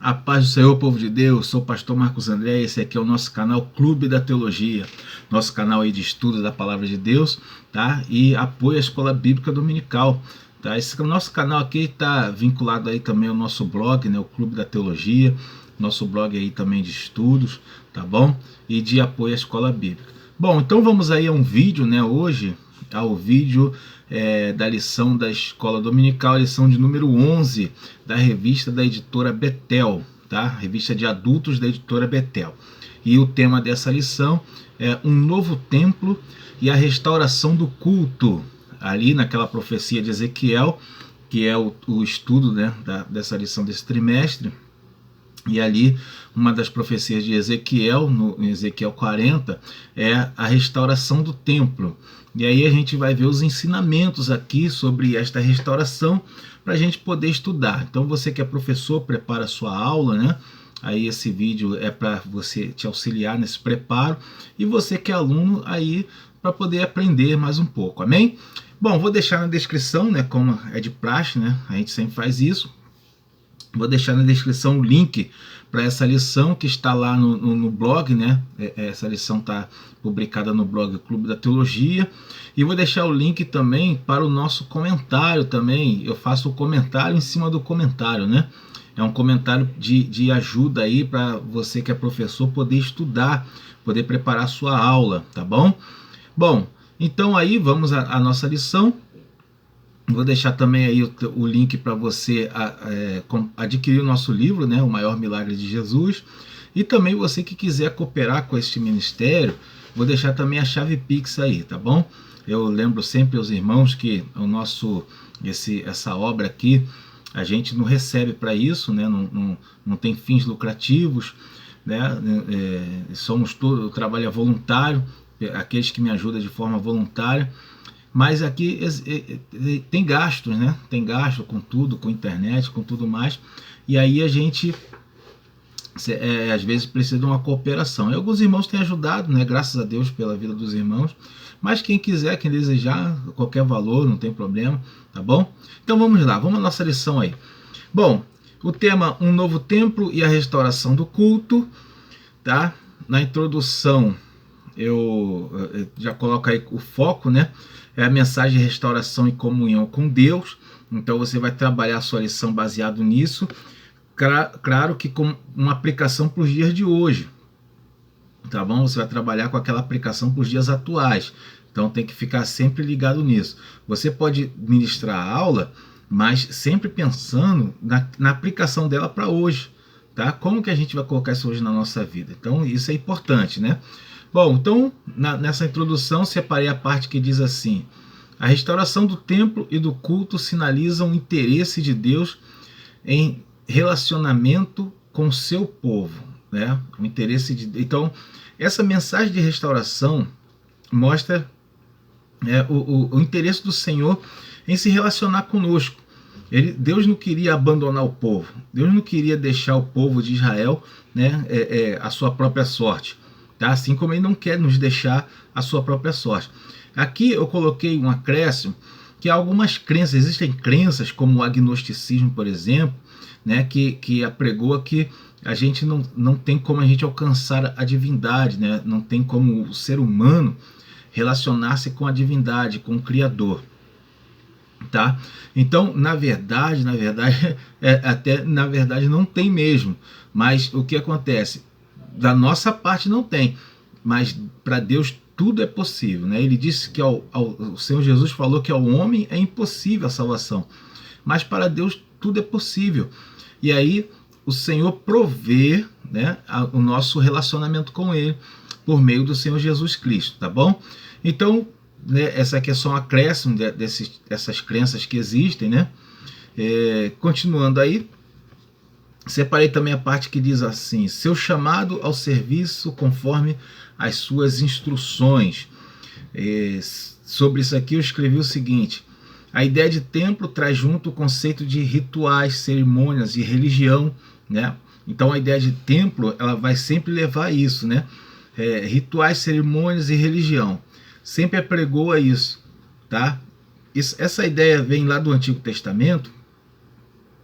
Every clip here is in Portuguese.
A paz do Senhor, povo de Deus, sou o pastor Marcos André, esse aqui é o nosso canal Clube da Teologia, nosso canal aí de estudo da Palavra de Deus, tá? E apoio à Escola Bíblica Dominical, tá? Esse nosso canal aqui está vinculado aí também ao nosso blog, né, o Clube da Teologia, nosso blog aí também de estudos, tá bom? E de apoio à Escola Bíblica. Bom, então vamos aí a um vídeo, né, hoje, ao vídeo da lição da Escola Dominical, lição de número 11, da revista da editora Betel, tá? Revista de adultos da editora Betel. E o tema dessa lição é um novo templo e a restauração do culto, ali naquela profecia de Ezequiel, que é o estudo, né, dessa lição desse trimestre. E ali, uma das profecias de Ezequiel, em Ezequiel 40, é a restauração do templo. E aí a gente vai ver os ensinamentos aqui sobre esta restauração para a gente poder estudar. Então você que é professor, prepara a sua aula, né? Aí esse vídeo é para você te auxiliar nesse preparo. E você que é aluno, aí para poder aprender mais um pouco, amém? Bom, vou deixar na descrição, né, como é de praxe, né? A gente sempre faz isso. Vou deixar na descrição o link para essa lição que está lá no blog, né? Essa lição está publicada no blog Clube da Teologia. E vou deixar o link também para o nosso comentário também. Eu faço o comentário em cima do comentário, né? É um comentário de ajuda aí para você que é professor poder estudar, poder preparar a sua aula, tá bom? Bom, então aí vamos à nossa lição. Vou deixar também aí o link para você adquirir o nosso livro, né, O Maior Milagre de Jesus. E também você que quiser cooperar com este ministério, vou deixar também a chave Pix aí, tá bom? Eu lembro sempre aos irmãos que essa obra aqui, a gente não recebe para isso, né, não tem fins lucrativos, né, o trabalho é voluntário, aqueles que me ajudam de forma voluntária. Mas aqui tem gastos, né? Tem gasto com tudo, com internet, com tudo mais. E aí a gente, às vezes, precisa de uma cooperação. E alguns irmãos têm ajudado, né? Graças a Deus pela vida dos irmãos. Mas quem quiser, quem desejar, qualquer valor, não tem problema, tá bom? Então vamos lá, vamos à nossa lição aí. Bom, o tema Um Novo Templo e a Restauração do Culto, tá? Na introdução, eu já coloco aí o foco, né? É a mensagem de restauração e comunhão com Deus. Então você vai trabalhar a sua lição baseado nisso. Claro que com uma aplicação para os dias de hoje, tá bom? Você vai trabalhar com aquela aplicação para os dias atuais. Então tem que ficar sempre ligado nisso. Você pode ministrar a aula, mas sempre pensando na aplicação dela para hoje, tá? Como que a gente vai colocar isso hoje na nossa vida? Então isso é importante, né? Bom, então, nessa introdução, separei a parte que diz assim: a restauração do templo e do culto sinalizam o interesse de Deus em relacionamento com o seu povo, né? O interesse Então, essa mensagem de restauração mostra o interesse do Senhor em se relacionar conosco. Deus não queria abandonar o povo, Deus não queria deixar o povo de Israel, né, a sua própria sorte. Tá? Assim como ele não quer nos deixar a sua própria sorte. Aqui eu coloquei um acréscimo que há algumas crenças, existem crenças como o agnosticismo, por exemplo, né, que apregoa que a gente não tem como a gente alcançar a divindade, né, não tem como o ser humano relacionar-se com a divindade, com o Criador. Tá? Então, na verdade não tem mesmo. Mas o que acontece? Da nossa parte não tem, mas para Deus tudo é possível, né? Ele disse que o Senhor Jesus falou que ao homem é impossível a salvação, mas para Deus tudo é possível. E aí o Senhor provê, né, o nosso relacionamento com Ele por meio do Senhor Jesus Cristo, tá bom? Então, né, essa aqui é só um acréscimo dessas crenças que existem, né? Continuando aí, separei também a parte que diz assim: seu chamado ao serviço conforme as suas instruções. Sobre isso aqui eu escrevi o seguinte: a ideia de templo traz junto o conceito de rituais, cerimônias e religião, né? Então a ideia de templo, ela vai sempre levar a isso, né? Rituais, cerimônias e religião. Sempre apregou a isso, tá? Essa ideia vem lá do Antigo Testamento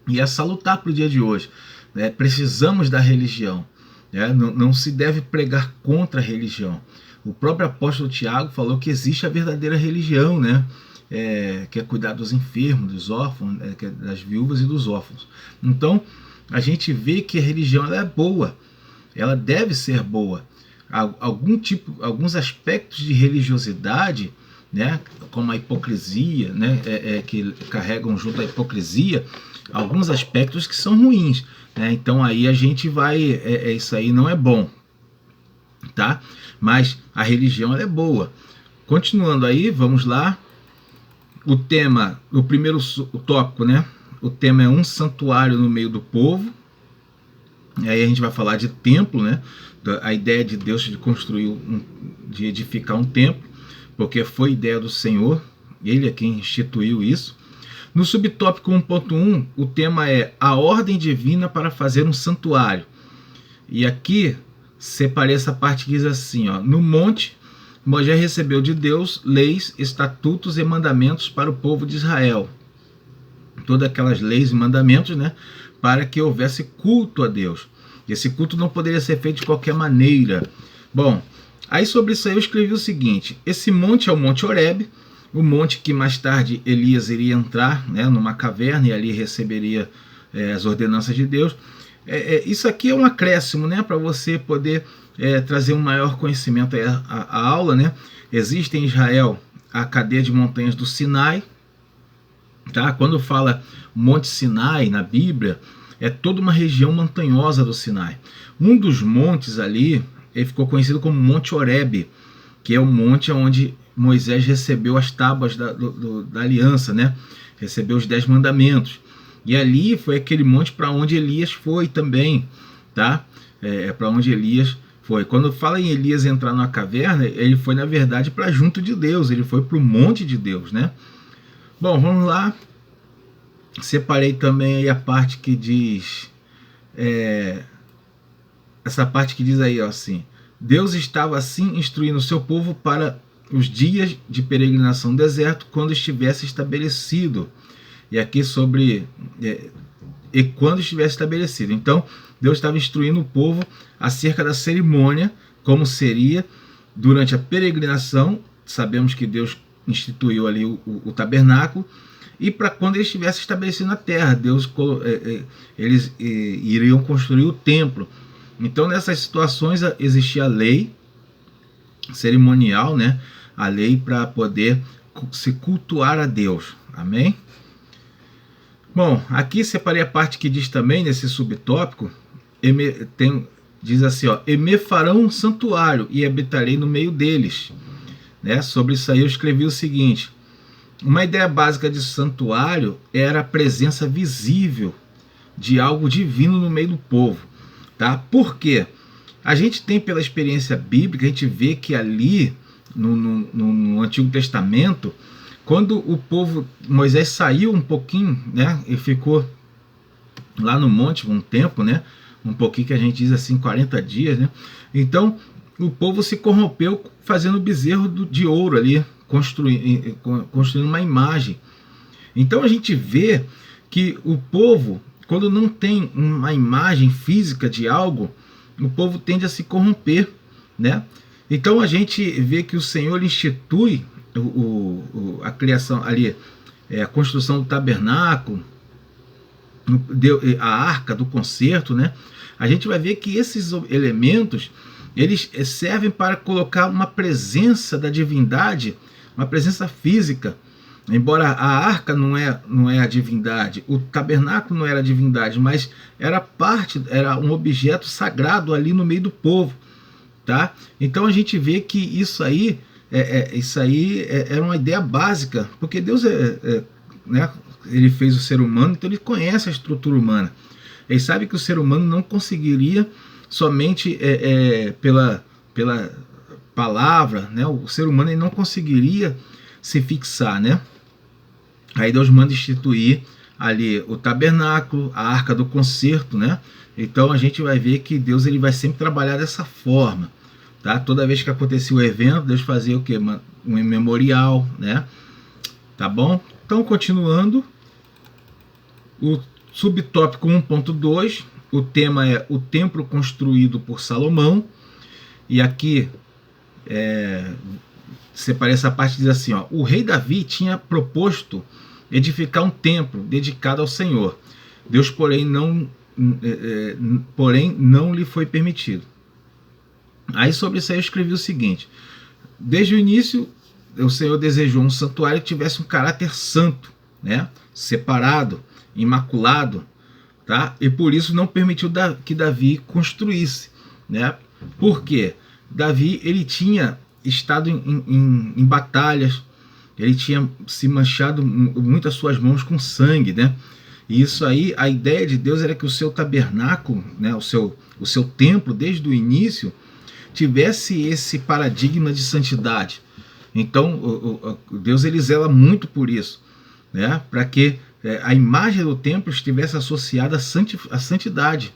e é salutar para o dia de hoje. né? Precisamos da religião, né? Não se deve pregar contra a religião. O próprio apóstolo Tiago falou que existe a verdadeira religião, né? Que é cuidar dos enfermos, dos órfãos, das viúvas e dos órfãos. Então, a gente vê que a religião ela é boa, ela deve ser boa. Alguns aspectos de religiosidade, né, como a hipocrisia, né, que carregam junto a hipocrisia, alguns aspectos que são ruins, né? Então aí a gente vai, isso aí não é bom, tá? Mas a religião ela é boa. Continuando aí, vamos lá. O tema, o primeiro tópico, né? O tema é um santuário no meio do povo. E aí a gente vai falar de templo, né? A ideia de Deus de construir, de edificar um templo, porque foi ideia do Senhor, Ele é quem instituiu isso. No subtópico 1.1, o tema é a ordem divina para fazer um santuário. E aqui separei essa parte que diz assim, ó, no monte Moisés recebeu de Deus leis, estatutos e mandamentos para o povo de Israel. Todas aquelas leis e mandamentos, né, para que houvesse culto a Deus. E esse culto não poderia ser feito de qualquer maneira. Bom, aí sobre isso aí eu escrevi o seguinte: esse monte é o Monte Horebe, o monte que mais tarde Elias iria entrar, né, numa caverna e ali receberia as ordenanças de Deus. Isso aqui é um acréscimo, né, para você poder trazer um maior conhecimento à aula, né? Existe em Israel a cadeia de montanhas do Sinai, tá? Quando fala Monte Sinai na Bíblia, é toda uma região montanhosa do Sinai. Um dos montes ali, ele ficou conhecido como Monte Horebe, que é o monte onde Moisés recebeu as tábuas da aliança, né? Recebeu os 10 mandamentos. E ali foi aquele monte para onde Elias foi também, tá? Para onde Elias foi. Quando fala em Elias entrar numa caverna, ele foi na verdade para junto de Deus, ele foi para o monte de Deus, né? Bom, vamos lá. Separei também aí a parte que diz, essa parte que diz aí, ó, assim: Deus estava assim instruindo o seu povo para os dias de peregrinação no deserto, quando estivesse estabelecido. E aqui sobre e quando estivesse estabelecido. Então, Deus estava instruindo o povo acerca da cerimônia, como seria durante a peregrinação. Sabemos que Deus instituiu ali o tabernáculo, e para quando ele estivesse estabelecido na terra, eles iriam construir o templo. Então, nessas situações existia a lei cerimonial, né? A lei para poder se cultuar a Deus. Amém? Bom, aqui separei a parte que diz também, nesse subtópico, diz assim, ó: e me farão um santuário e habitarei no meio deles. Né? Sobre isso aí eu escrevi o seguinte: uma ideia básica de santuário era a presença visível de algo divino no meio do povo. Tá? Por quê? A gente tem, pela experiência bíblica, a gente vê que ali, no Antigo Testamento, quando o povo, Moisés saiu um pouquinho, né, e ficou lá no monte um tempo, né, um pouquinho, que a gente diz assim, 40 dias, né, então o povo se corrompeu fazendo bezerro de ouro ali, construindo uma imagem. Então a gente vê que o povo, quando não tem uma imagem física de algo, o povo tende a se corromper, né? Então a gente vê que o Senhor institui a criação ali, a construção do tabernáculo, a arca do concerto, né? A gente vai ver que esses elementos, eles servem para colocar uma presença da divindade, uma presença física. Embora a arca não é a divindade, o tabernáculo não era a divindade, mas era um objeto sagrado ali no meio do povo, tá? Então a gente vê que isso aí era uma ideia básica, porque Deus né, ele fez o ser humano, então ele conhece a estrutura humana. Ele sabe que o ser humano não conseguiria somente pela palavra, né? O ser humano ele não conseguiria se fixar, né? Aí Deus manda instituir ali o tabernáculo, a arca do concerto, né? Então a gente vai ver que Deus ele vai sempre trabalhar dessa forma, tá? Toda vez que acontecia o evento, Deus fazia o quê? Um memorial, né? Tá bom? Então, continuando, o subtópico 1.2 o tema é o templo construído por Salomão, e aqui separei essa parte que diz assim, ó, o rei Davi tinha proposto edificar um templo dedicado ao Senhor. Deus, porém, não lhe foi permitido. Aí sobre isso aí eu escrevi o seguinte: desde o início o Senhor desejou um santuário que tivesse um caráter santo, né, separado, imaculado, tá? E por isso não permitiu que Davi construísse, né? Por quê? Davi, ele tinha estado em batalhas, ele tinha se manchado muito as suas mãos com sangue, né? E isso aí, a ideia de Deus era que o seu tabernáculo, né, o seu templo, desde o início, tivesse esse paradigma de santidade. Então, Deus, ele zela muito por isso, né, para que a imagem do templo estivesse associada à santidade.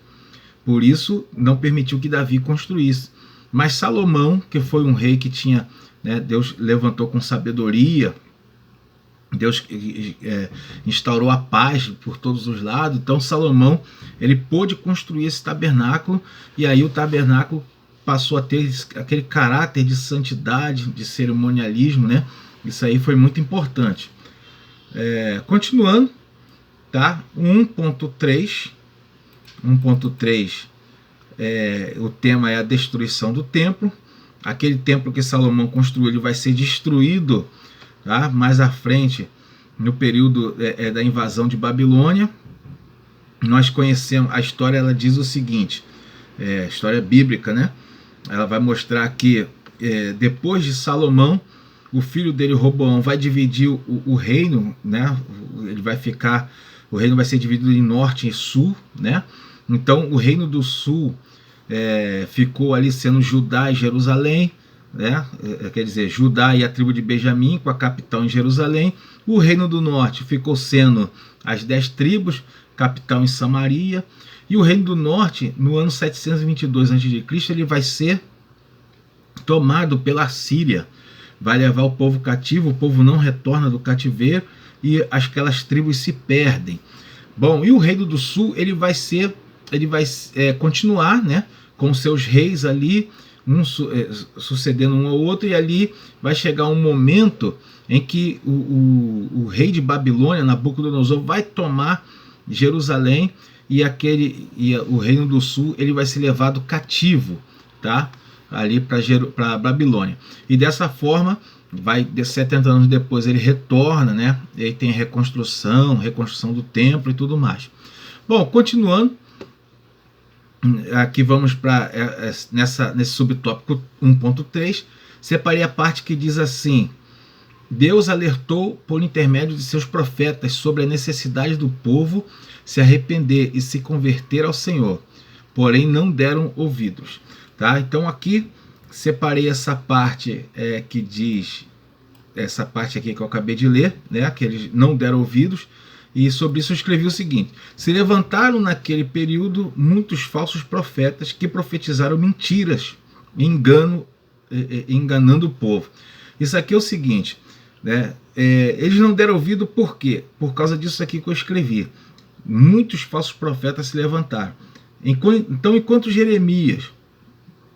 Por isso, não permitiu que Davi construísse. Mas Salomão, que foi um rei que tinha, né, Deus levantou com sabedoria, Deus instaurou a paz por todos os lados. Então Salomão, ele pôde construir esse tabernáculo, e aí o tabernáculo passou a ter aquele caráter de santidade, de cerimonialismo, né? Isso aí foi muito importante. Continuando, tá? 1.3, o tema é a destruição do templo. Aquele templo que Salomão construiu, ele vai ser destruído, tá, mais à frente, no período da invasão de Babilônia. Nós conhecemos a história, ela diz o seguinte, a história bíblica, né? Ela vai mostrar que depois de Salomão, o filho dele, Roboão, vai dividir o reino, né? O reino vai ser dividido em norte e sul, né? Então o reino do sul ficou ali sendo Judá e Jerusalém, né? Quer dizer, Judá e a tribo de Benjamim, com a capital em Jerusalém. O reino do norte ficou sendo as 10 tribos, capital em Samaria. E o reino do norte, no ano 722 a.C., ele vai ser tomado pela Síria, vai levar o povo cativo, o povo não retorna do cativeiro e aquelas tribos se perdem. Bom, e o reino do sul, ele vai continuar, né, com seus reis ali, sucedendo um ao outro, e ali vai chegar um momento em que o rei de Babilônia, Nabucodonosor, vai tomar Jerusalém, e o reino do sul, ele vai ser levado cativo, tá, ali para Babilônia. E dessa forma, 70 anos depois ele retorna, né, e aí tem reconstrução do templo e tudo mais. Bom, continuando, aqui vamos para nesse subtópico 1.3, separei a parte que diz assim: Deus alertou por intermédio de seus profetas sobre a necessidade do povo se arrepender e se converter ao Senhor, porém não deram ouvidos. Tá? Então aqui separei essa parte que diz, essa parte aqui que eu acabei de ler, né, que eles não deram ouvidos, e sobre isso eu escrevi o seguinte: se levantaram naquele período muitos falsos profetas que profetizaram mentiras, enganando o povo. Isso aqui é o seguinte, né, eles não deram ouvido por quê? Por causa disso aqui que eu escrevi. Muitos falsos profetas se levantaram. Então, enquanto Jeremias,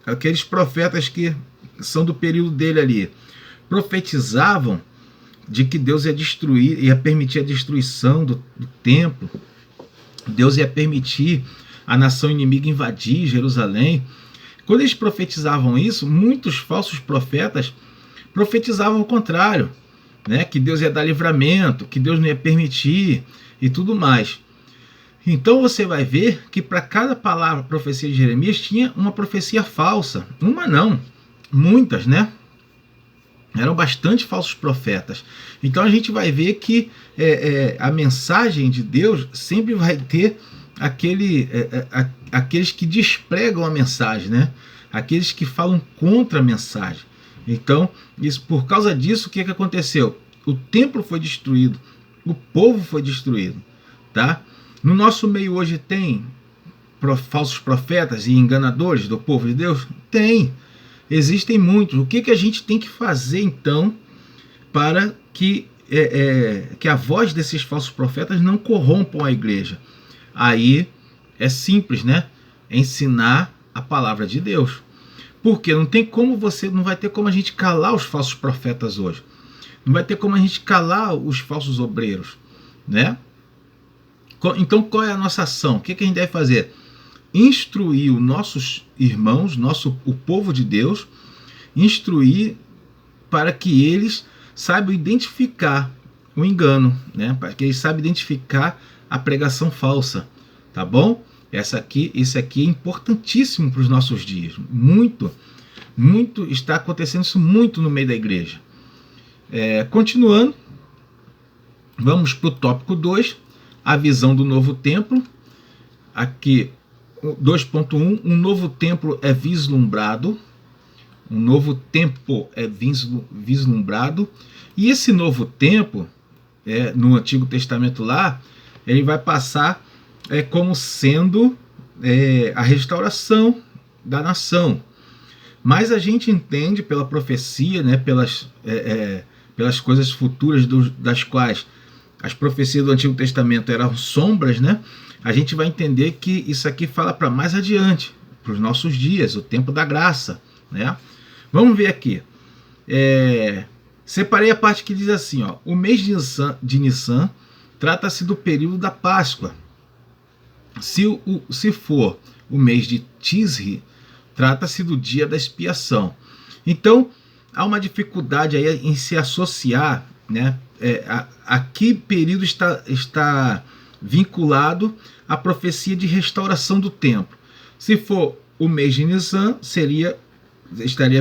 aqueles profetas que são do período dele ali, profetizavam de que Deus ia destruir, ia permitir a destruição do templo, Deus ia permitir a nação inimiga invadir Jerusalém. Quando eles profetizavam isso, muitos falsos profetas profetizavam o contrário, né? Que Deus ia dar livramento, que Deus não ia permitir e tudo mais. Então você vai ver que para cada palavra, profecia de Jeremias, tinha uma profecia falsa. Uma não, muitas, né? Eram bastante falsos profetas. Então a gente vai ver que a mensagem de Deus sempre vai ter aqueles que despregam a mensagem, né? Aqueles que falam contra a mensagem. Então, por causa disso, o que aconteceu? O templo foi destruído, o povo foi destruído, tá? No nosso meio hoje tem falsos profetas e enganadores do povo de Deus? Tem. Existem muitos. O que a gente tem que fazer, então, para que a voz desses falsos profetas não corrompam a igreja? Aí é simples, né? É ensinar a palavra de Deus. Porque não tem como não vai ter como a gente calar os falsos profetas hoje. Não vai ter como a gente calar os falsos obreiros, né? Então qual é a nossa ação? O que a gente deve fazer? Instruir os nossos irmãos, o povo de Deus, instruir para que eles saibam identificar o engano, né? Para que eles saibam identificar a pregação falsa, tá bom? Isso aqui é importantíssimo para os nossos dias. Muito está acontecendo isso muito no meio da igreja. Continuando, vamos para o tópico 2, a visão do novo templo. Aqui, 2.1, um novo templo é vislumbrado. Um novo tempo é vislumbrado. E esse novo tempo, no Antigo Testamento lá, ele vai passar como sendo a restauração da nação. Mas a gente entende pela profecia, né, pelas coisas futuras das quais as profecias do Antigo Testamento eram sombras, né? A gente vai entender que isso aqui fala para mais adiante, para os nossos dias, o tempo da graça, né? Vamos ver aqui. Separei a parte que diz assim, ó, o mês de Nissan trata-se do período da Páscoa. Se for o mês de Tisri, trata-se do dia da expiação. Então, há uma dificuldade aí em se associar, né? A que período está vinculado à profecia de restauração do templo. Se for o mês de Nissan, estaria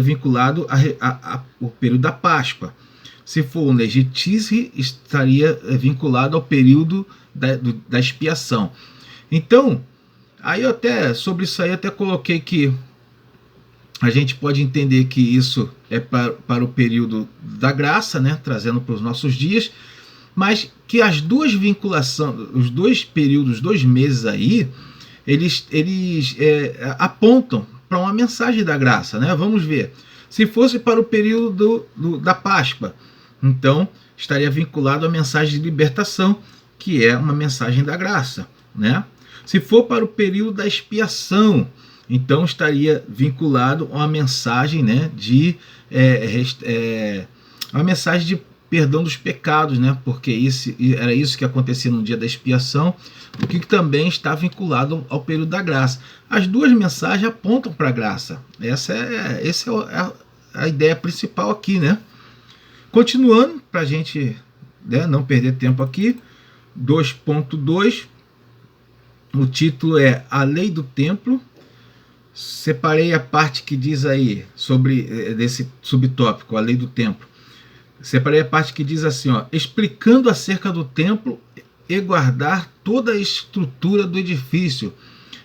vinculado ao período da Páscoa. Se for o mês de Tisri, estaria vinculado ao período da expiação. Então, aí sobre isso aí até coloquei que a gente pode entender que isso é para o período da graça, né, trazendo para os nossos dias, mas que as duas vinculações, os dois períodos, 2 meses aí, eles apontam para uma mensagem da graça, né? Vamos ver. Se fosse para o período da Páscoa, então estaria vinculado à mensagem de libertação, que é uma mensagem da graça, né? Se for para o período da expiação, então estaria vinculado a uma mensagem, né, uma mensagem de perdão dos pecados, né? Porque era isso que acontecia no dia da expiação, o que também está vinculado ao período da graça. As duas mensagens apontam para a graça. Essa é a ideia principal aqui, né? Continuando, para a gente, né, não perder tempo aqui, 2.2, o título é A Lei do Templo. Separei a parte que diz aí sobre desse subtópico, a Lei do Templo. Separei a parte que diz assim, ó, explicando acerca do templo e guardar toda a estrutura do edifício,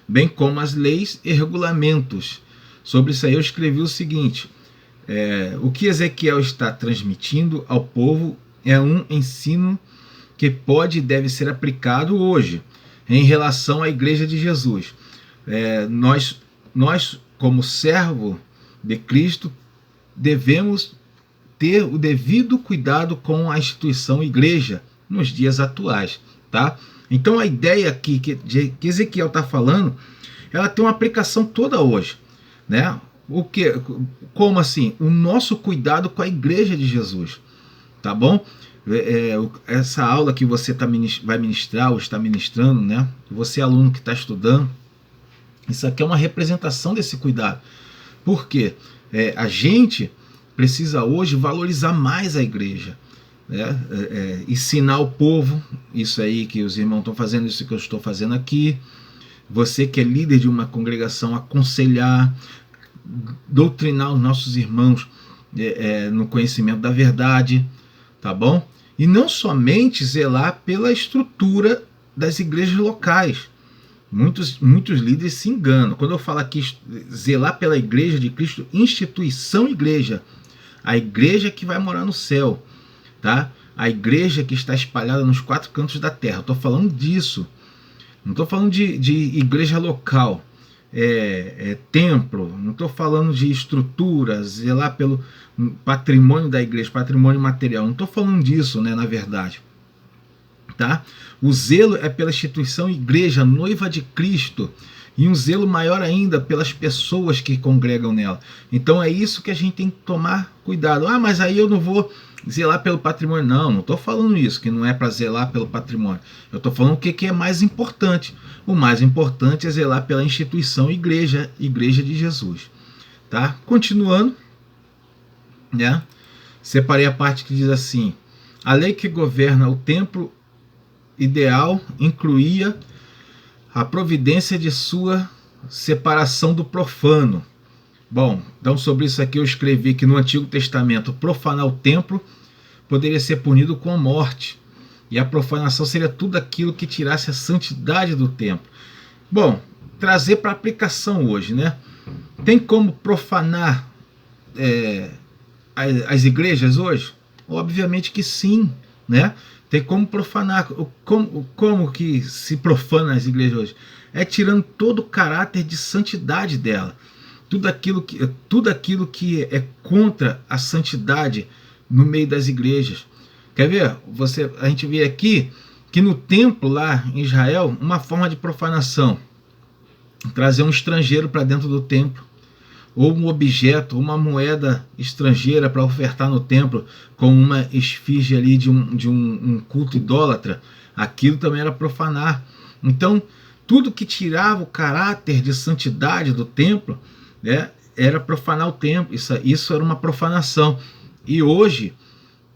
bem como as leis e regulamentos. Sobre isso aí eu escrevi o seguinte, o que Ezequiel está transmitindo ao povo é um ensino que pode e deve ser aplicado hoje em relação à Igreja de Jesus. Nós, como servo de Cristo, devemos ter o devido cuidado com a instituição igreja nos dias atuais, tá? Então a ideia aqui que Ezequiel está falando, ela tem uma aplicação toda hoje, né? Como assim? O nosso cuidado com a igreja de Jesus, tá bom? Essa aula que você vai ministrar ou está ministrando, né? Você aluno que está estudando, isso aqui é uma representação desse cuidado. Por quê? A gente precisa hoje valorizar mais a igreja, né? Ensinar o povo, isso aí que os irmãos estão fazendo, isso que eu estou fazendo aqui. Você que é líder de uma congregação, aconselhar, doutrinar os nossos irmãos no conhecimento da verdade, tá bom? E não somente zelar pela estrutura das igrejas locais. Muitos líderes se enganam. Quando eu falo aqui zelar pela igreja de Cristo, instituição igreja, a igreja que vai morar no céu, tá? A igreja que está espalhada nos 4 cantos da terra. Estou falando disso. Não estou falando de igreja local, templo. Não estou falando de estrutura, zelar pelo patrimônio da igreja, patrimônio material. Não estou falando disso, né, na verdade. tá? O zelo é pela instituição igreja, noiva de Cristo, e um zelo maior ainda pelas pessoas que congregam nela. Então é isso que a gente tem que tomar cuidado. Ah, mas aí eu não vou zelar pelo patrimônio. Não estou falando isso, que não é para zelar pelo patrimônio. Eu estou falando o que é mais importante. O mais importante é zelar pela instituição igreja de Jesus. Tá? Continuando, né? Separei a parte que diz assim: a lei que governa o templo ideal incluía a providência de sua separação do profano. Bom, então sobre isso aqui eu escrevi que no Antigo Testamento profanar o templo poderia ser punido com a morte, e a profanação seria tudo aquilo que tirasse a santidade do templo. Bom, trazer para aplicação hoje, né? Tem como profanar as igrejas hoje? Obviamente que sim, né? Tem como profanar. Como que se profana as igrejas hoje? É tirando todo o caráter de santidade dela. Tudo aquilo que é contra a santidade no meio das igrejas. Quer ver? A gente vê aqui que no templo lá em Israel, uma forma de profanação, trazer um estrangeiro para dentro do templo, ou um objeto, uma moeda estrangeira para ofertar no templo, com uma esfinge ali de um culto idólatra, aquilo também era profanar. Então, tudo que tirava o caráter de santidade do templo, né, era profanar o templo. Isso era uma profanação. E hoje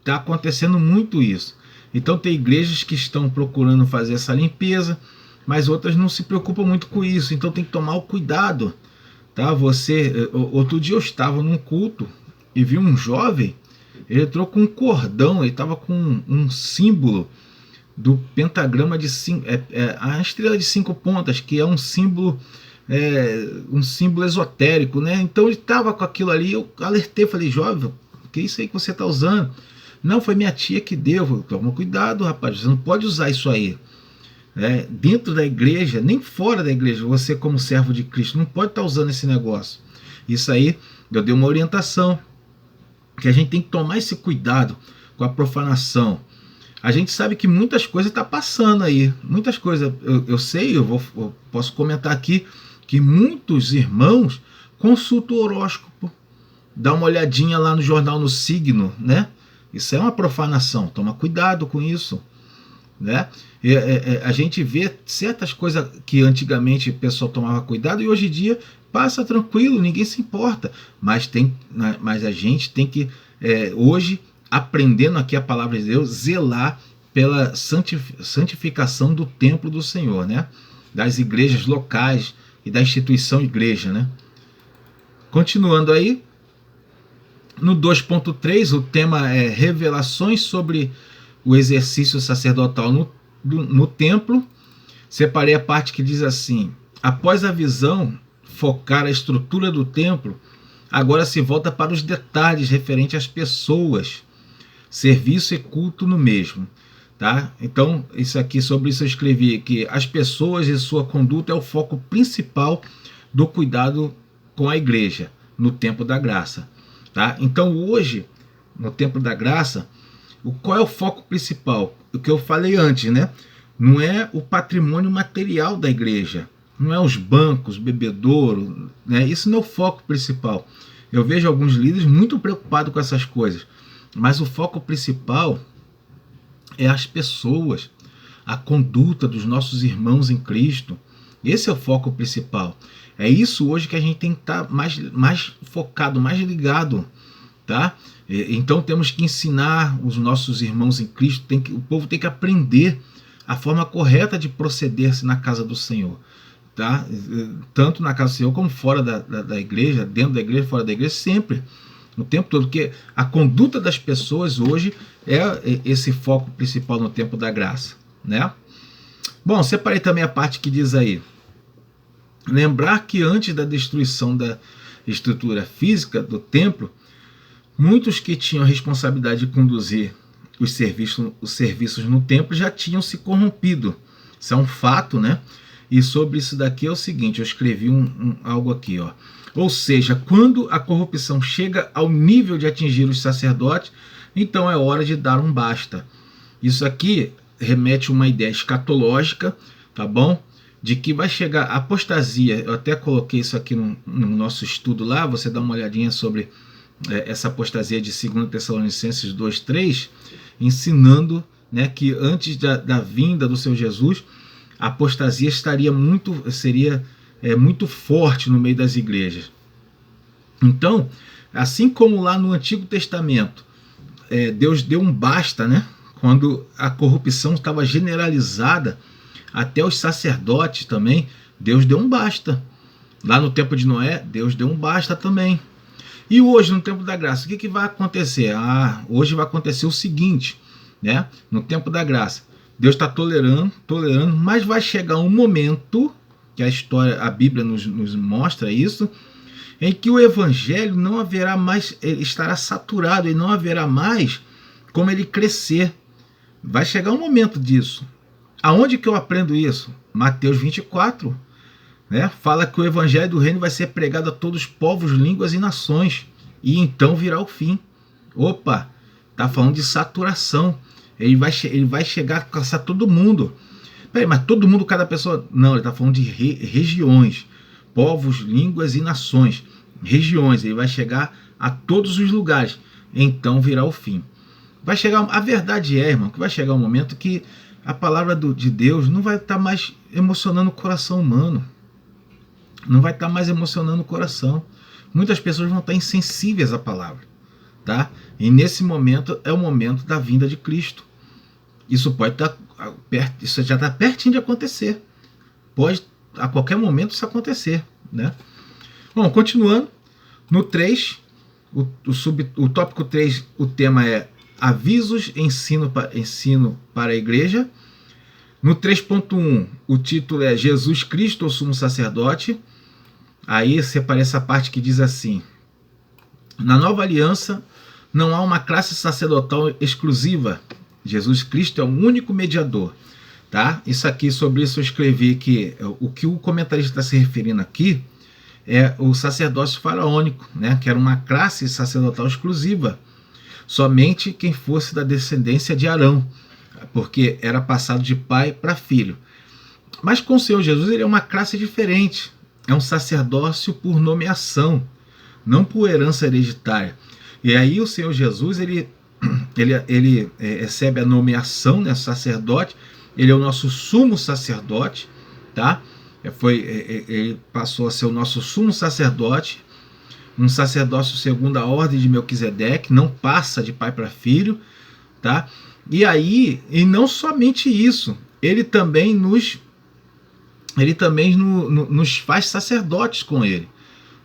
está acontecendo muito isso. Então tem igrejas que estão procurando fazer essa limpeza, mas outras não se preocupam muito com isso. Então tem que tomar o cuidado. Tá? Outro dia eu estava num culto e vi um jovem, ele entrou com um cordão, ele estava com um símbolo do pentagrama de a estrela de 5 pontas, que é um símbolo esotérico, né? Então ele estava com aquilo ali, eu alertei, falei: jovem, o que é isso aí que você está usando? Não, foi minha tia que deu. Toma cuidado, rapaz, você não pode usar isso aí. Dentro da igreja, nem fora da igreja, você como servo de Cristo não pode estar usando esse negócio. Isso aí, eu dei uma orientação, que a gente tem que tomar esse cuidado com a profanação. A gente sabe que muitas coisas estão passando aí, muitas coisas, eu sei, eu posso comentar aqui, que muitos irmãos consultam o horóscopo, dá uma olhadinha lá no jornal, no signo, né? Isso é uma profanação, toma cuidado com isso, né? A gente vê certas coisas que antigamente o pessoal tomava cuidado e hoje em dia passa tranquilo, ninguém se importa, mas a gente tem que hoje, aprendendo aqui a palavra de Deus, zelar pela santificação do templo do Senhor, né? Das igrejas locais e da instituição igreja, né? Continuando aí, no 2.3, o tema é revelações sobre o exercício sacerdotal no templo. Separei a parte que diz assim: após a visão focar a estrutura do templo, agora se volta para os detalhes referentes às pessoas, serviço e culto no mesmo. Tá? Então, sobre isso eu escrevi que as pessoas e sua conduta é o foco principal do cuidado com a igreja no tempo da graça. Tá? Então hoje, no tempo da graça, qual é o foco principal? O que eu falei antes, né? Não é o patrimônio material da igreja, não é os bancos, bebedouro, né? Isso não é o foco principal. Eu vejo alguns líderes muito preocupados com essas coisas, mas o foco principal é as pessoas, a conduta dos nossos irmãos em Cristo. Esse é o foco principal. É isso hoje que a gente tem que estar mais focado, mais ligado, tá? Então temos que ensinar os nossos irmãos em Cristo, o povo tem que aprender a forma correta de proceder-se na casa do Senhor, tá? Tanto na casa do Senhor como fora da igreja, dentro da igreja, fora da igreja, sempre, o tempo todo, porque a conduta das pessoas hoje é esse foco principal no tempo da graça, né? Bom, separei também a parte que diz aí: lembrar que antes da destruição da estrutura física do templo, muitos que tinham a responsabilidade de conduzir os serviços no templo já tinham se corrompido. Isso é um fato, né? E sobre isso daqui é o seguinte, eu escrevi algo aqui, ó. Ou seja, quando a corrupção chega ao nível de atingir os sacerdotes, então é hora de dar um basta. Isso aqui remete a uma ideia escatológica, tá bom? De que vai chegar a apostasia. Eu até coloquei isso aqui no nosso estudo lá, você dá uma olhadinha sobre essa apostasia de 2 Tessalonicenses 2:3, ensinando, né, que antes da vinda do seu Jesus, a apostasia seria muito forte no meio das igrejas. Então, assim como lá no Antigo Testamento, Deus deu um basta, né, quando a corrupção estava generalizada, até os sacerdotes também, Deus deu um basta. Lá no tempo de Noé, Deus deu um basta também. E hoje, no tempo da graça, o que vai acontecer? Hoje vai acontecer o seguinte, né? No tempo da graça, Deus está tolerando, mas vai chegar um momento, que a Bíblia nos mostra isso, em que o evangelho não haverá mais, ele estará saturado, e não haverá mais como ele crescer. Vai chegar um momento disso. Aonde que eu aprendo isso? Mateus 24, né? Fala que o evangelho do reino vai ser pregado a todos os povos, línguas e nações, e então virá o fim. Opa, tá falando de saturação. Ele vai chegar a alcançar todo mundo. Peraí, mas todo mundo, cada pessoa? Não, ele está falando de regiões, povos, línguas e nações. Regiões, ele vai chegar a todos os lugares. Então virá o fim. Vai chegar, a verdade irmão, que vai chegar um momento que a palavra de Deus não vai estar mais emocionando o coração humano. Não vai estar mais emocionando o coração. Muitas pessoas vão estar insensíveis à palavra, tá? E nesse momento é o momento da vinda de Cristo. Isso pode estar perto, isso já está pertinho de acontecer. Pode a qualquer momento isso acontecer, né? Bom, continuando, no 3, o tópico 3, o tema é avisos, ensino para a igreja. No 3.1, o título é Jesus Cristo, o sumo sacerdote. Aí separei essa parte que diz assim: na nova aliança não há uma classe sacerdotal exclusiva. Jesus Cristo é o único mediador. Tá? Sobre isso eu escrevi que o que o comentarista está se referindo aqui é o sacerdócio faraônico, né? Que era uma classe sacerdotal exclusiva. Somente quem fosse da descendência de Arão, porque era passado de pai para filho. Mas com o Senhor Jesus ele é uma classe diferente. É um sacerdócio por nomeação, não por herança hereditária. E aí o Senhor Jesus ele recebe a nomeação, né, sacerdote. Ele é o nosso sumo sacerdote, tá? Ele passou a ser o nosso sumo sacerdote, um sacerdócio segundo a ordem de Melquisedeque, não passa de pai para filho, tá? E não somente isso, ele também nos faz sacerdotes com ele.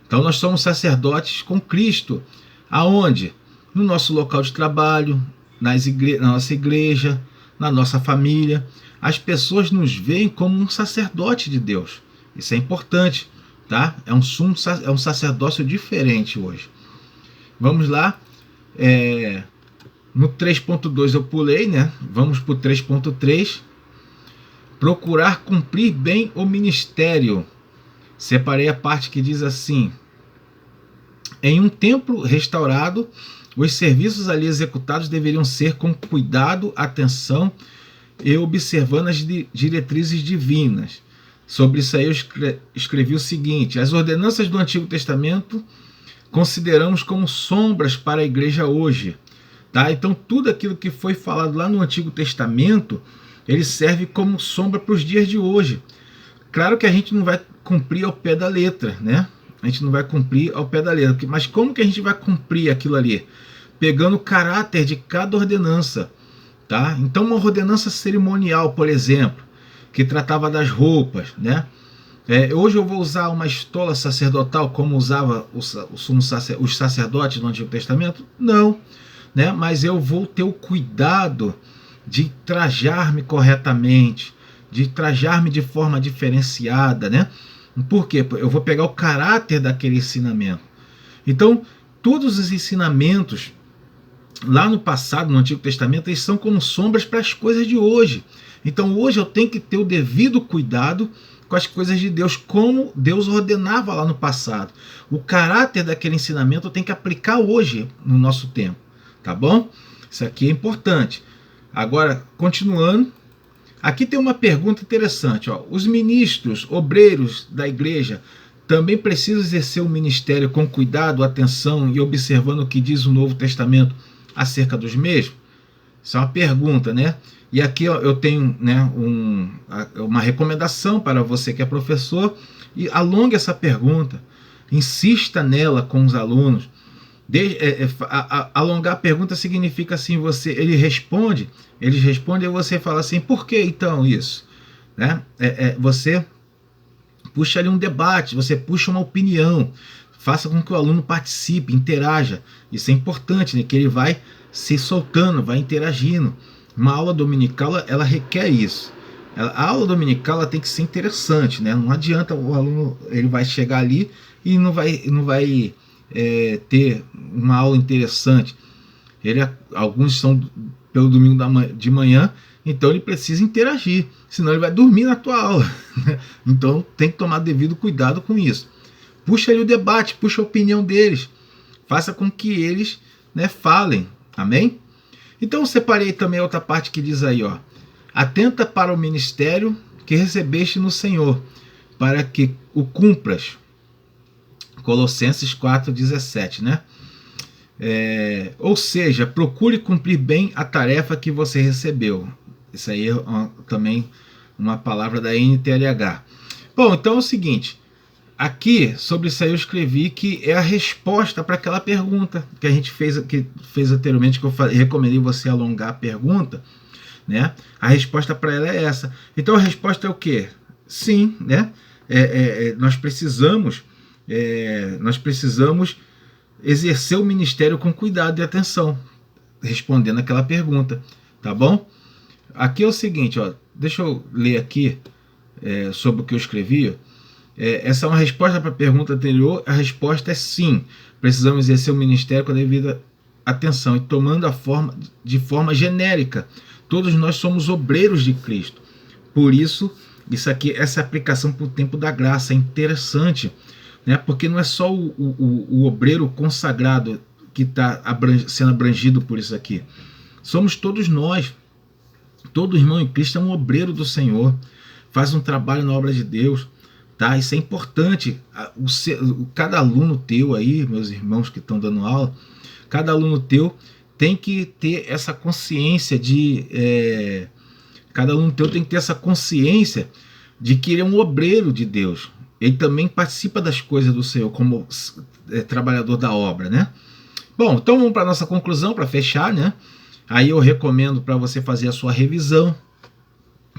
Então nós somos sacerdotes com Cristo. Aonde? No nosso local de trabalho, na nossa igreja, na nossa família. As pessoas nos veem como um sacerdote de Deus. Isso é importante, tá? É um sacerdócio diferente hoje. Vamos lá. No 3.2 eu pulei, né? Vamos para o 3.3. Procurar cumprir bem o ministério. Separei a parte que diz assim: em um templo restaurado, os serviços ali executados deveriam ser com cuidado, atenção e observando as diretrizes divinas. Sobre isso aí eu escrevi o seguinte: as ordenanças do Antigo Testamento consideramos como sombras para a igreja hoje. Tá? Então tudo aquilo que foi falado lá no Antigo Testamento, ele serve como sombra para os dias de hoje. Claro que a gente não vai cumprir ao pé da letra, né? A gente não vai cumprir ao pé da letra. Mas como que a gente vai cumprir aquilo ali? Pegando o caráter de cada ordenança. Tá? Então uma ordenança cerimonial, por exemplo, que tratava das roupas, né? Hoje eu vou usar uma estola sacerdotal como usava os sacerdotes no Antigo Testamento? Não, né? Mas eu vou ter o cuidado de trajar-me corretamente, de trajar-me de forma diferenciada, né? Por quê? Eu vou pegar o caráter daquele ensinamento. Então, todos os ensinamentos lá no passado, no Antigo Testamento, eles são como sombras para as coisas de hoje. Então, hoje eu tenho que ter o devido cuidado com as coisas de Deus, como Deus ordenava lá no passado. O caráter daquele ensinamento eu tenho que aplicar hoje, no nosso tempo. Tá bom? Isso aqui é importante. Agora, continuando, Aqui tem uma pergunta interessante. Ó. Os ministros, obreiros da igreja, também precisam exercer o ministério com cuidado, atenção e observando o que diz o Novo Testamento acerca dos mesmos? Isso é uma pergunta, né? E aqui ó, eu tenho, né, uma recomendação para você que é professor, e alongue essa pergunta, insista nela com os alunos. Alongar a pergunta significa assim, eles respondem e você fala assim, por que então isso? Né? Você puxa ali um debate, você puxa uma opinião, faça com que o aluno participe, interaja. Isso é importante, né? Que ele vai se soltando, vai interagindo. Uma aula dominical, ela requer isso. A aula dominical ela tem que ser interessante, né? Não adianta o aluno, ele vai chegar ali e não vai ter uma aula interessante. Alguns são pelo domingo de manhã, então ele precisa interagir, senão ele vai dormir na tua aula. Então tem que tomar devido cuidado com isso. Puxa ali o debate, puxa a opinião deles, faça com que eles, né, falem, amém? Então eu separei também outra parte que diz aí, ó, atenta para o ministério que recebeste no Senhor, para que o cumpras. Colossenses 4,17, né? Ou seja, procure cumprir bem a tarefa que você recebeu. Isso aí é também uma palavra da NTLH. Bom, então é o seguinte, aqui sobre isso aí eu escrevi que é a resposta para aquela pergunta que a gente fez anteriormente, que eu recomendei você alongar a pergunta, né? A resposta para ela é essa. Então a resposta é o quê? Sim, né? Nós precisamos exercer o ministério com cuidado e atenção, respondendo aquela pergunta, tá bom? Aqui é o seguinte, ó, deixa eu ler aqui sobre o que eu escrevi. Essa é uma resposta para a pergunta anterior. A resposta é sim, precisamos exercer o ministério com a devida atenção e tomando de forma genérica. Todos nós somos obreiros de Cristo. Por isso, essa aplicação para o tempo da graça é interessante, né? Porque não é só o obreiro consagrado que está sendo abrangido por isso aqui. Somos todos nós. Todo irmão em Cristo é um obreiro do Senhor, faz um trabalho na obra de Deus, tá? Isso é importante. Cada aluno teu aí, meus irmãos que estão dando aula, cada aluno teu tem que ter essa consciência cada aluno teu tem que ter essa consciência de que ele é um obreiro de Deus. Ele também participa das coisas do Senhor como trabalhador da obra, né? Bom, então vamos para a nossa conclusão, para fechar, né? Aí eu recomendo para você fazer a sua revisão,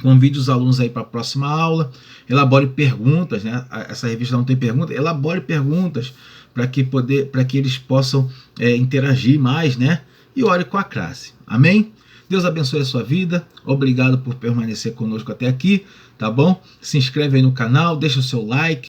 convide os alunos aí para a próxima aula, elabore perguntas, né? Essa revista não tem pergunta, elabore perguntas para que eles possam interagir mais, né? E ore com a classe. Amém? Deus abençoe a sua vida. Obrigado por permanecer conosco até aqui, tá bom? Se inscreve aí no canal, deixa o seu like.